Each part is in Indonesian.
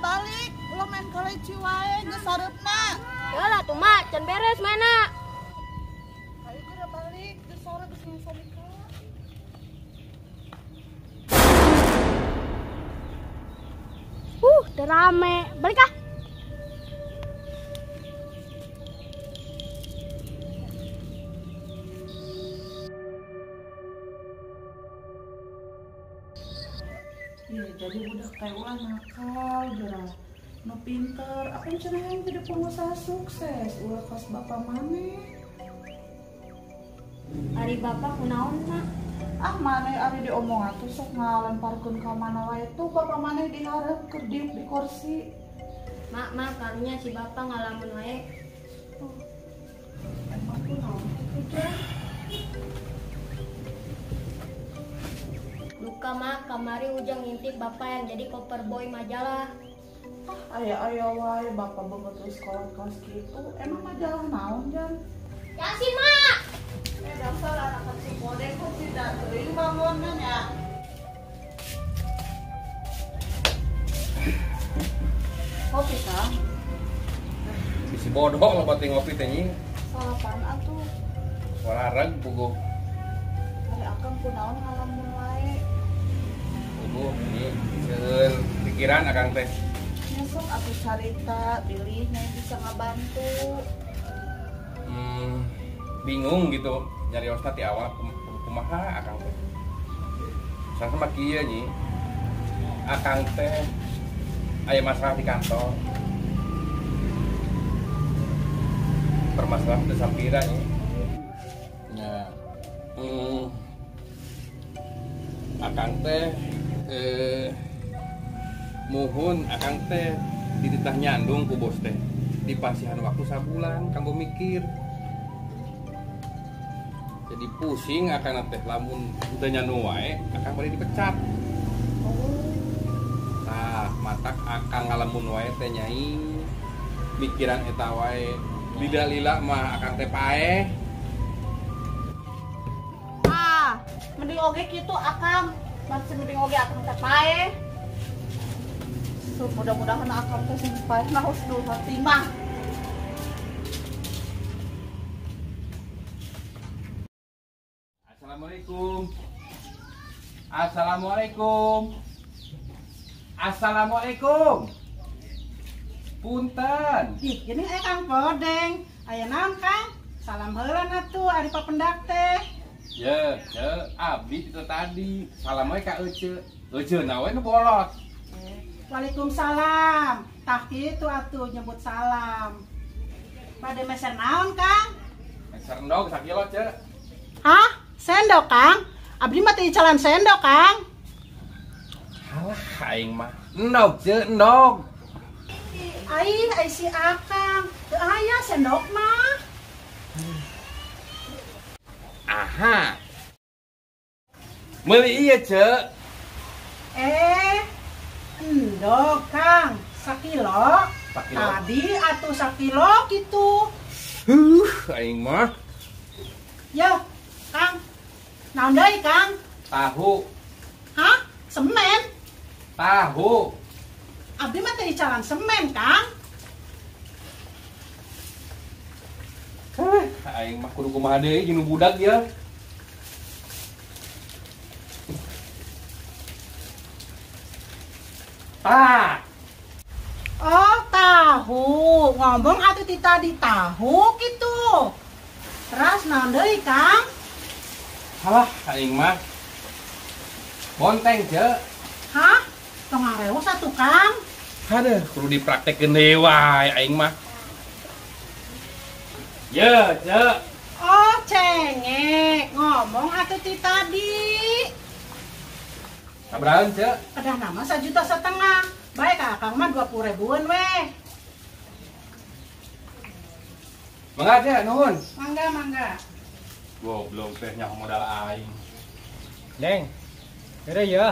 balik. Lo main kaleci wae geus sareupna. Yalah tuh mak, can beres mana? Ayo geura balik, geus sore geus nyusul ka. Udah rame. Balik ah. Iya, jadi budak teh ulah nakal, geura. Nu pinter, akan cenah jadi pengusaha sukses. Ulah pas bapak maneh. Ari bapak kunaon mak? Ah maneh ari diomong atuh sok ngalemparkeun ka mana wae tuh bapak maneh dihareup keur diuk di kursi. Mak, karunya si bapak ngalamun wae. Emang kunaon kitu teh? Luka mak, kamari Ujang ngintip bapak yang jadi koper boy majalah. Aya wae bapak banget di sekolah kelas gitu. Emang majalah naon Jan? Yasin mak. Dasar anak kecil bodeng kok tidak teuing bangunna nya. Kopi Kang. Si bodoh lo pati ngopi teh nying. Salapan atuh. Warareg puguh. Ari akang kunaon ngalamun wae. Puguh ini seueur pikiran akang teh. Nyesok atuh carita pilih yang bisa ngabantu. Bingung gitu nyari ostat di awal kumaha akang teh. Sama kieu nyi. Akang teh aya masalah di kantor. Permasalahan teh sampira nyi. Ya. Akang teh muhun akang teh dititah nyandung ku bos teh. Dipasihan waktu sabulan kanggo mikir. Jadi pusing akan teh lamun udah nyandung wae akan bari dipecat. Nah, matak akan ngalamun wae teh nyai mikiran eta wae lila-lila mah akan teh paeh. Mending oge kitu akang. Masih mending oge akang teh paeh. Mudah-mudahan akang teh sing paeh nah husnul khotimah. Assalamualaikum. Punten. Ih, gini Kang Podeng. Aya naon Kang? Salam heula atuh ari papendak teh. Ya, abdi itu tadi. Salam we ka Ece. Ece nawe nu bolot. Waalaikumsalam. Tah kitu atuh nyebut salam. Bade meser naon Kang? Meser endog sakilo, Ce. Hah? Sendok Kang? Abdi mah teu jalan sendok Kang. Halah aing mah. Endog, Ce, endog. Ai si Akang. Teu aya sendok mah. Aha. Meuli ieu, Ce. Endog Kang. Sakilo. Sakilo. Tadi atuh sakilo gitu. Aing mah Yo, Kang. Naon deui Kang? tahu. Hah? Semen? Tahu. Abdi mah teu jalan semen Kang. Aing mah kudu kumaha deui jeung nu budak ya. Oh, tahu. Ngomong atuh ti tadi tahu gitu. Terus naon deui Kang? Halah aing mah bonteng, Ce. Hah? Tong ngareos atuh Kang. Aduh, kudu dipraktekeun deui wae aing mah. Ya, Ce. Oh, cengek. Ngomong atuh ti tadi. Sabarahan, Ce? Kedah nama 1,5 juta. Baik Akang mah 20 ribuan weh. Mangga, Ce, nuhun. Mangga. Goblok teh nyaho modal aing. Neng, kira ya.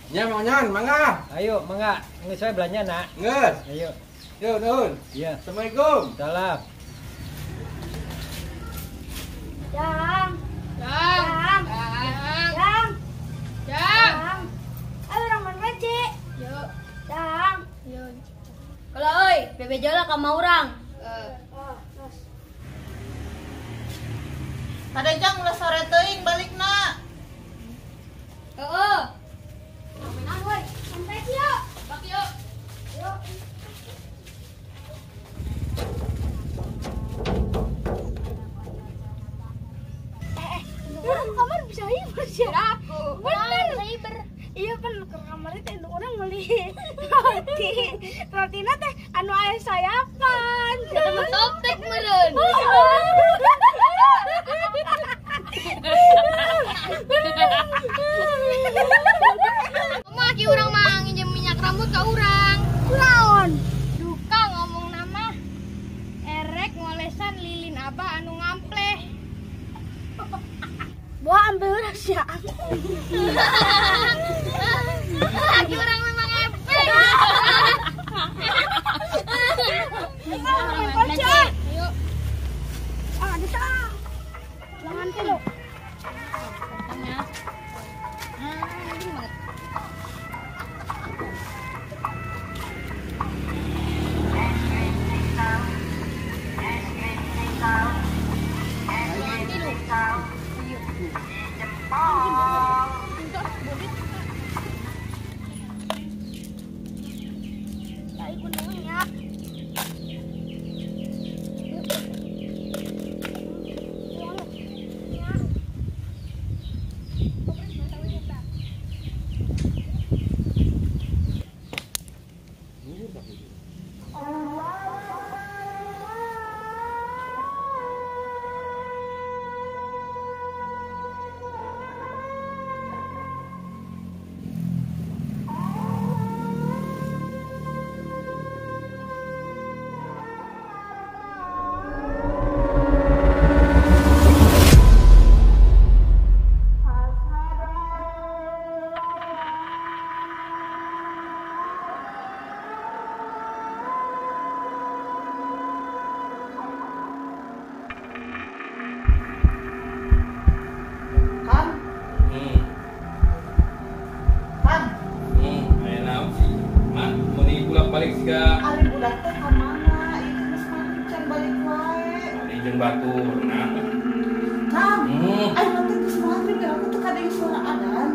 Nya mau nyan, mangga. Ayo, mangga. Geus wae belanja nak. Geus. Ayo. Yo, nuhun. Iya. Assalamualaikum. Salam. Jang. Ayo orang main mece. Yuk. Jang. Yuk. Kalau oi, bebe jola ka maurang. Kadejang ulah sore teuing balikna. Heeh. Aminan woi, sampai yuk. Bak yuk. Yuk. Orang kamar bisa hiber sih. Bener. Iya kan ke kamar itu orang beli roti. Rotina teh anu aya sayapan. Ketemu toptek meureun. Maki urang mah nginjem minyak rambut ka urang. Naon? Duka ngomong nama. Erek ngolesan lilin abah anu ngampleh. Bawa ambil rahasia. Laki orang memang ngepek. Ayo. Ah, bisa. Jangan tilu. Tanya. Gimana? Ya ikut dulu ya. Kan? Kan? Ayo naon sih? Man, mau bolak-balik sih ka? Ari budak teh ka mana? Ieu geus maghrib can balik wae. Di jeung batur, nah. Kan? Ayo nanti geus maghrib ya aku teh kadang suara adzan.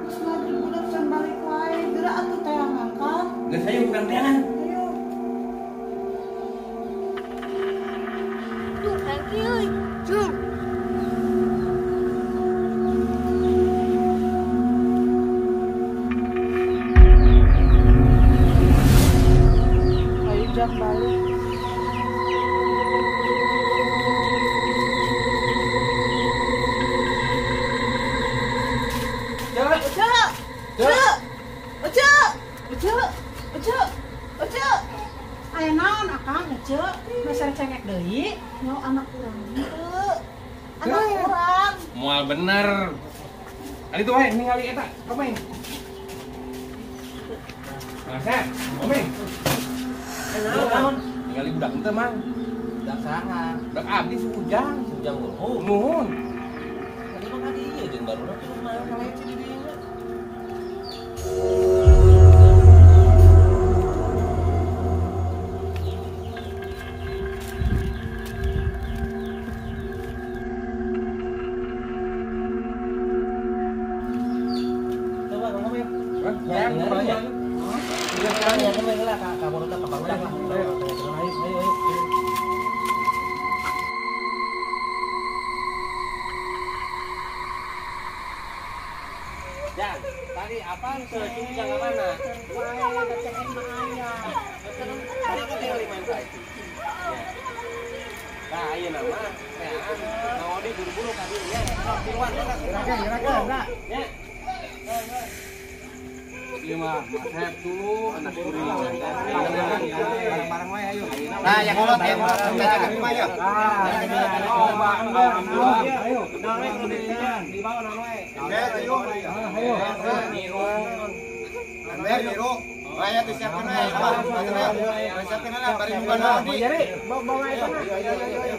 Geus maghrib budak can balik wae. Geura atuh teangan kan? Geus ayo urang teangan. Ayo. Tuh, thank you. Jum. Ayo jam balik. Oce! Oce! Oce! Oce! Oce! Aya naon akang ece? Meser cengek deui. Mau anak urang henteu. Anak urang. Moal bener. Ali tuh wae ningali eta, komeng. Masa, komeng. Naon? Ningali budak henteu mang. Dak saha? Budak abdi si Ujang. Ujang ulun. Nuhun. Tadi mah ka dieu jeung baru teh mah kaleci di dieu. Coba ngomong ya. Ya, ya. Udah sekarang ya temen lah ka baru teh ka lah. Ayo. Jan, tadi apa ke Ujang ke mana? Tadi kan tinggal di mana itu. Nah, ayo nama, mau di buru-buru tadi ya. Keluar, gerak. Ya. Iya mah, saya dulu anak kuring. Bareng-bareng wae ayo. Nah, yang kolot ya, kita jaga rumah ya. Ayo. Di bawah non wae. Ayo. Niru. Raya disiapkan aja. Siapkan aja bari bukan naon nih. Jadi, bawa itu nah. Ayo.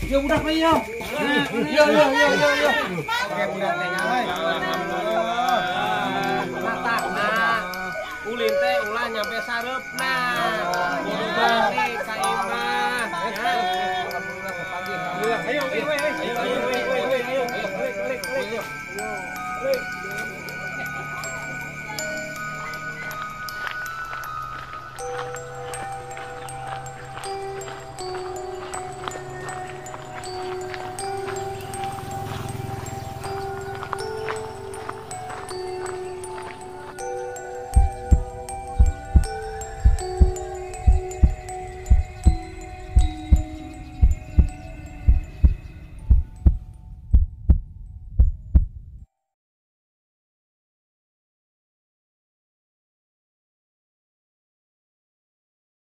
Yo budak mah yo. Yo. Oke budak teh nya. Matakna. Ulin teh ulah nyampe sareupna. Kudu balik ka imah. Ayo. Balik.